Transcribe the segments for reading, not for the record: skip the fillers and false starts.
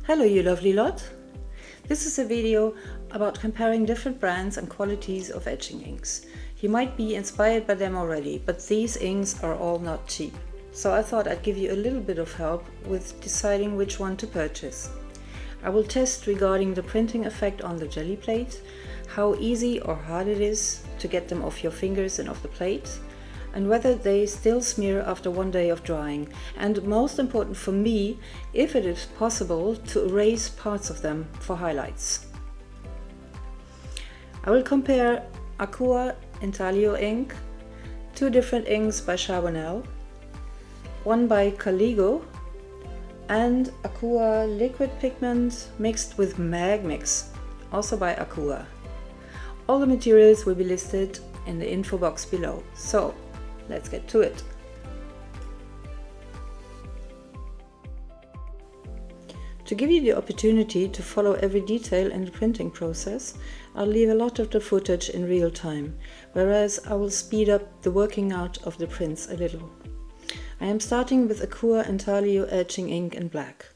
Hello you lovely lot! This is a video about comparing different brands and qualities of etching inks. You might be inspired by them already, but these inks are all not cheap. So I thought I'd give you a little bit of help with deciding which one to purchase. I will test regarding the printing effect on the Gelli Plate, how easy or hard it is to get them off your fingers and off the plate, and whether they still smear after one day of drying, and most important for me, if it is possible to erase parts of them for highlights. I will compare Aqua intaglio ink, two different inks by Charbonnel, one by Caligo, and Aqua liquid pigment mixed with mag mix, also by Akua. All the materials will be listed in the info box below. So let's get to it. To give you the opportunity to follow every detail in the printing process, I'll leave a lot of the footage in real time, whereas I will speed up the working out of the prints a little. I am starting with Aqua intaglio etching ink in black.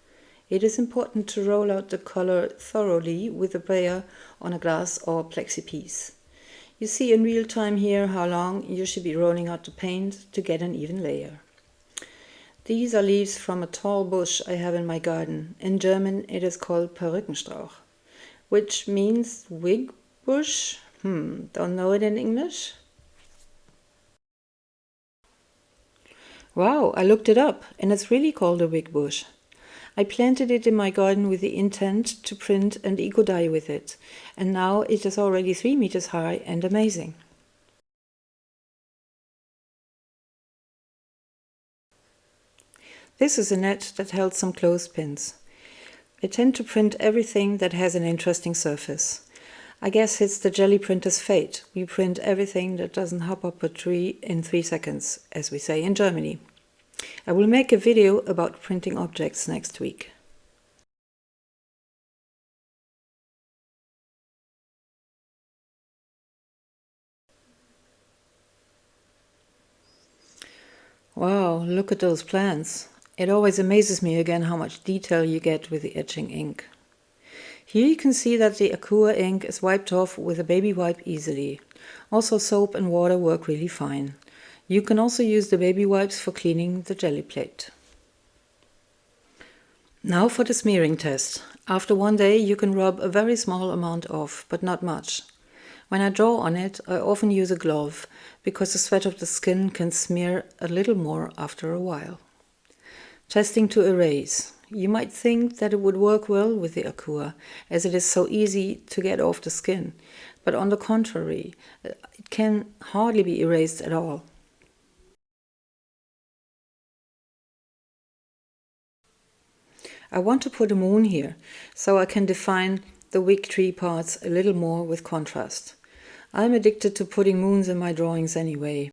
It is important to roll out the color thoroughly with a brayer on a glass or plexi piece. You see in real time here how long you should be rolling out the paint to get an even layer. These are leaves from a tall bush I have in my garden. In German it is called Perückenstrauch, which means wig bush. Don't know it in English. Wow, I looked it up and it's really called a wig bush. I planted it in my garden with the intent to print and eco-dye with it, and now it is already 3 meters high and amazing. This is a net that held some clothespins. I tend to print everything that has an interesting surface. I guess it's the jelly printer's fate. We print everything that doesn't hop up a tree in 3 seconds, as we say in Germany. I will make a video about printing objects next week. Wow, look at those plants. It always amazes me again how much detail you get with the etching ink. Here you can see that the Akua ink is wiped off with a baby wipe easily. Also soap and water work really fine. You can also use the baby wipes for cleaning the Gelli Plate. Now for the smearing test. After one day you can rub a very small amount off, but not much. When I draw on it, I often use a glove, because the sweat of the skin can smear a little more after a while. Testing to erase. You might think that it would work well with the Akua, as it is so easy to get off the skin, but on the contrary, it can hardly be erased at all. I want to put a moon here, so I can define the wig tree parts a little more with contrast. I'm addicted to putting moons in my drawings anyway.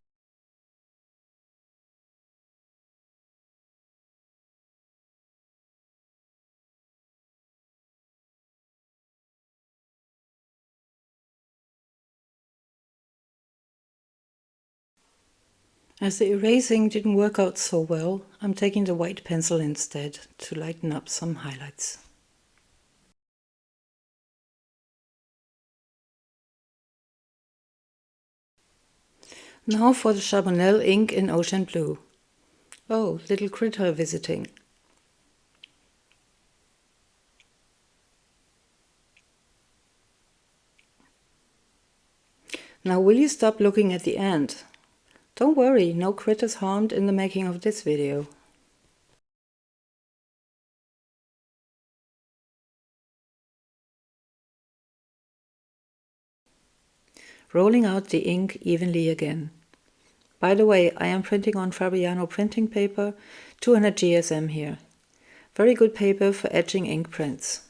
As the erasing didn't work out so well, I'm taking the white pencil instead to lighten up some highlights. Now for the Charbonnel ink in ocean blue. Oh, little critter visiting. Now will you stop looking at the end? Don't worry, no critters harmed in the making of this video. Rolling out the ink evenly again. By the way, I am printing on Fabriano printing paper, 200 GSM here. Very good paper for etching ink prints.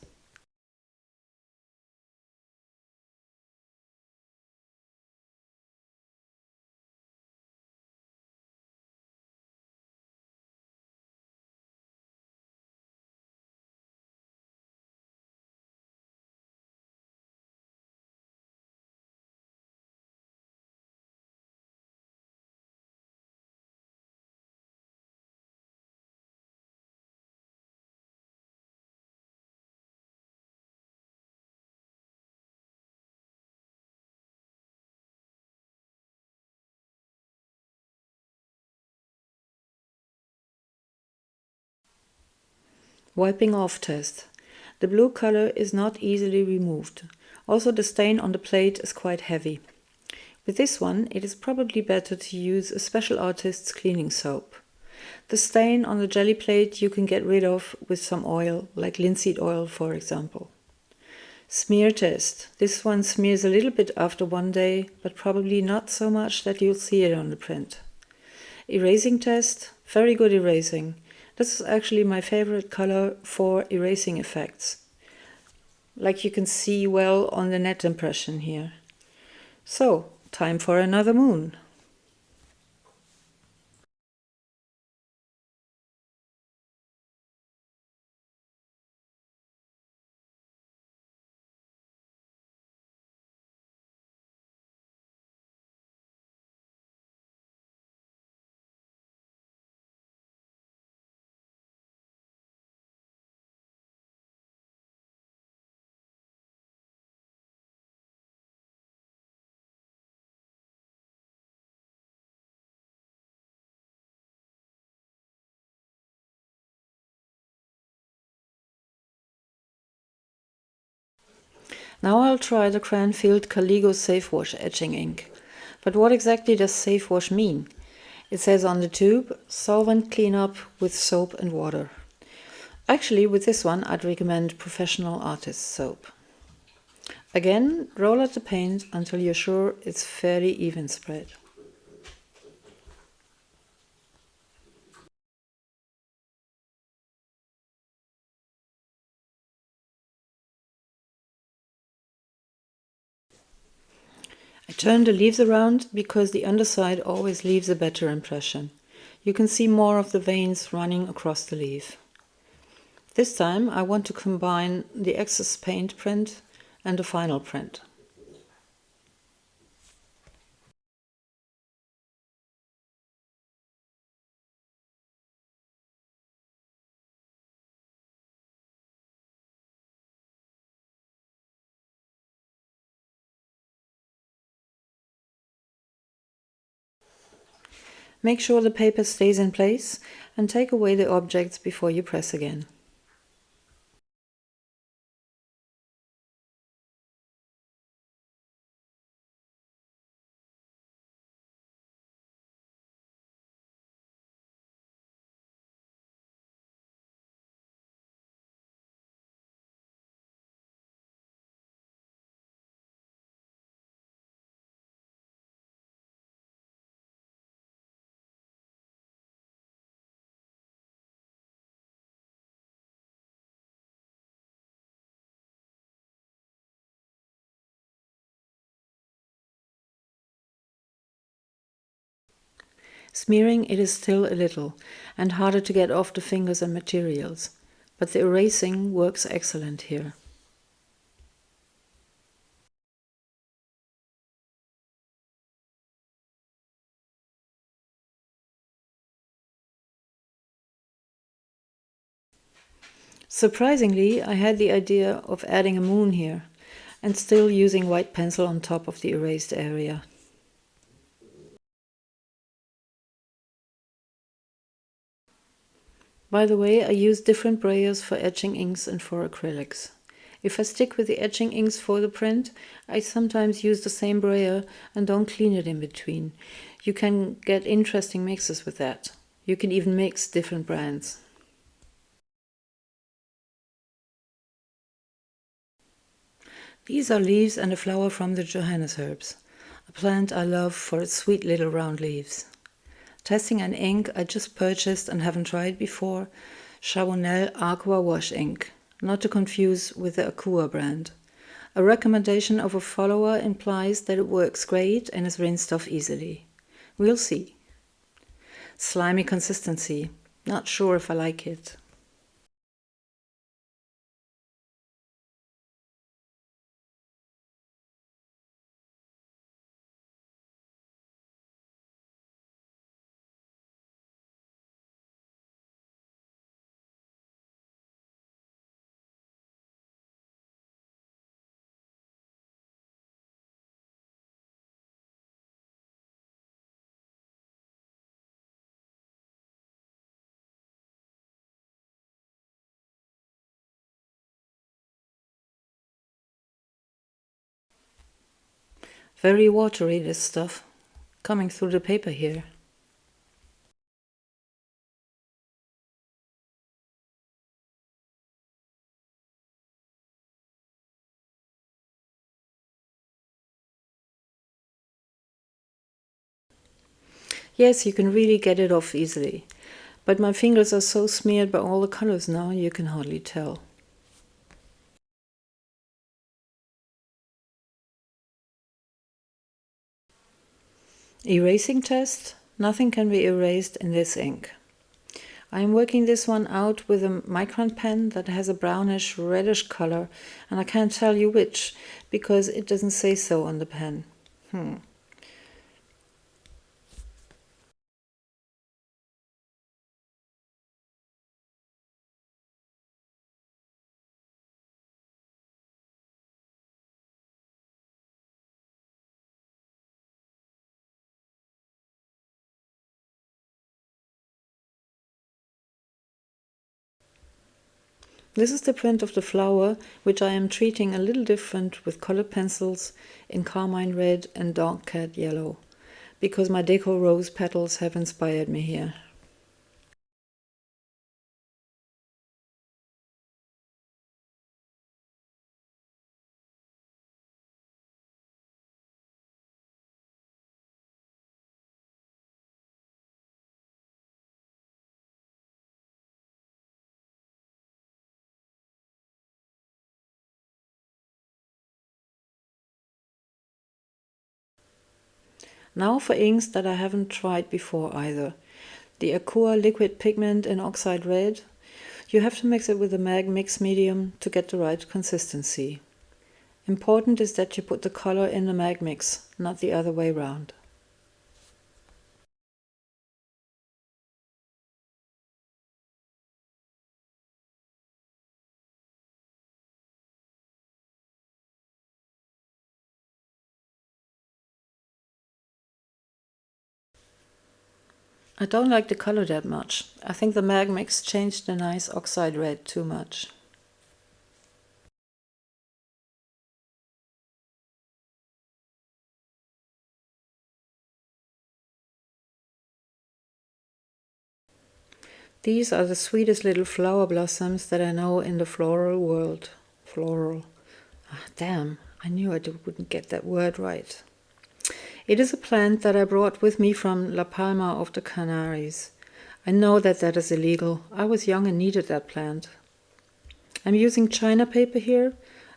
Wiping off test. The blue color is not easily removed. Also, the stain on the plate is quite heavy. With this one, it is probably better to use a special artist's cleaning soap. The stain on the Gelli Plate you can get rid of with some oil, like linseed oil for example. Smear test. This one smears a little bit after one day, but probably not so much that you'll see it on the print. Erasing test. Very good erasing. This is actually my favorite color for erasing effects, like you can see well on the net impression here. So, time for another moon. Now I'll try the Cranfield Caligo SafeWash etching ink. But what exactly does SafeWash mean? It says on the tube, solvent cleanup with soap and water. Actually, with this one, I'd recommend professional artist soap. Again, roll out the paint until you're sure it's fairly even spread. I turn the leaves around because the underside always leaves a better impression. You can see more of the veins running across the leaf. This time I want to combine the excess paint print and the final print. Make sure the paper stays in place and take away the objects before you press again. Smearing it is still a little and harder to get off the fingers and materials, but the erasing works excellent here. Surprisingly, I had the idea of adding a moon here and still using white pencil on top of the erased area. By the way, I use different Brayers for etching inks and for acrylics. If I stick with the etching inks for the print, I sometimes use the same Brayer and don't clean it in between. You can get interesting mixes with that. You can even mix different brands. These are leaves and a flower from the Johannes herbs, a plant I love for its sweet little round leaves. Testing an ink I just purchased and haven't tried before, Charbonnel Aqua Wash ink, not to confuse with the Akua brand. A recommendation of a follower implies that it works great and is rinsed off easily. We'll see. Slimy consistency. Not sure if I like it. Very watery, this stuff, coming through the paper here. Yes, you can really get it off easily, but my fingers are so smeared by all the colors now you can hardly tell. Erasing test. Nothing can be erased in this ink. I am working this one out with a micron pen that has a brownish reddish color, and I can't tell you which because it doesn't say so on the pen. This is the print of the flower, which I am treating a little different with colored pencils in carmine red and dark cat yellow, because my deco rose petals have inspired me here. Now for inks that I haven't tried before either. The Akua liquid pigment in oxide red. You have to mix it with a mag mix medium to get the right consistency. Important is that you put the color in the mag mix, not the other way round. I don't like the color that much. I think the mag mix changed the nice oxide red too much. These are the sweetest little flower blossoms that I know in the floral world. Floral. Ah, damn, I knew I wouldn't get that word right. It is a plant that I brought with me from La Palma of the Canaries. I know that that is illegal. I was young and needed that plant. I'm using China paper here.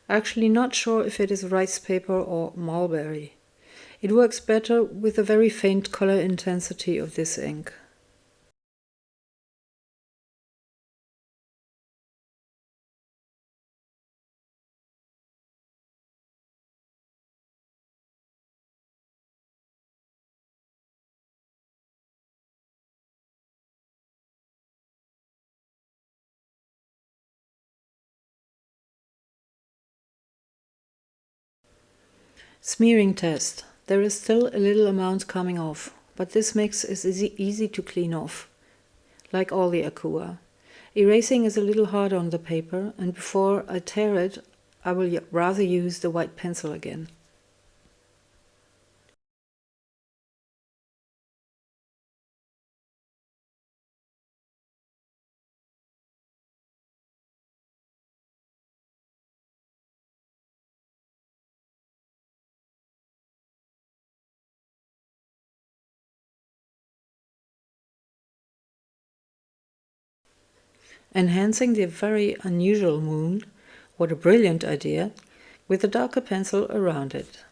Actually not sure if it is rice paper or mulberry. It works better with the very faint color intensity of this ink. Smearing test. There is still a little amount coming off, but this mix is easy to clean off, like all the Akua. Erasing is a little hard on the paper, and before I tear it, I will rather use the white pencil again. Enhancing the very unusual moon, what a brilliant idea, with a darker pencil around it.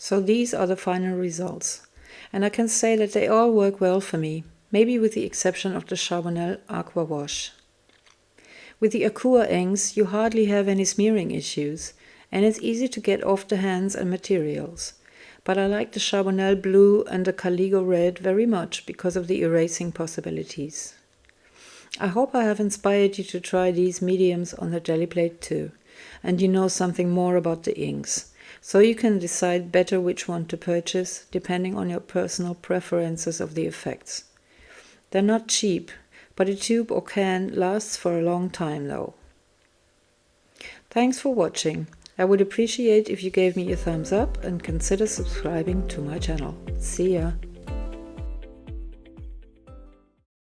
So these are the final results, and I can say that they all work well for me. maybe with the exception of the Charbonnel Aqua Wash. With the Aqua inks, you hardly have any smearing issues, and it's easy to get off the hands and materials. But I like the Charbonnel blue and the Caligo red very much because of the erasing possibilities. I hope I have inspired you to try these mediums on the Gelli Plate too, and you know something more about the inks, so you can decide better which one to purchase depending on your personal preferences of the effects. They're not cheap, but a tube or can lasts for a long time though. Thanks for watching. I would appreciate if you gave me a thumbs up and consider subscribing to my channel. See ya!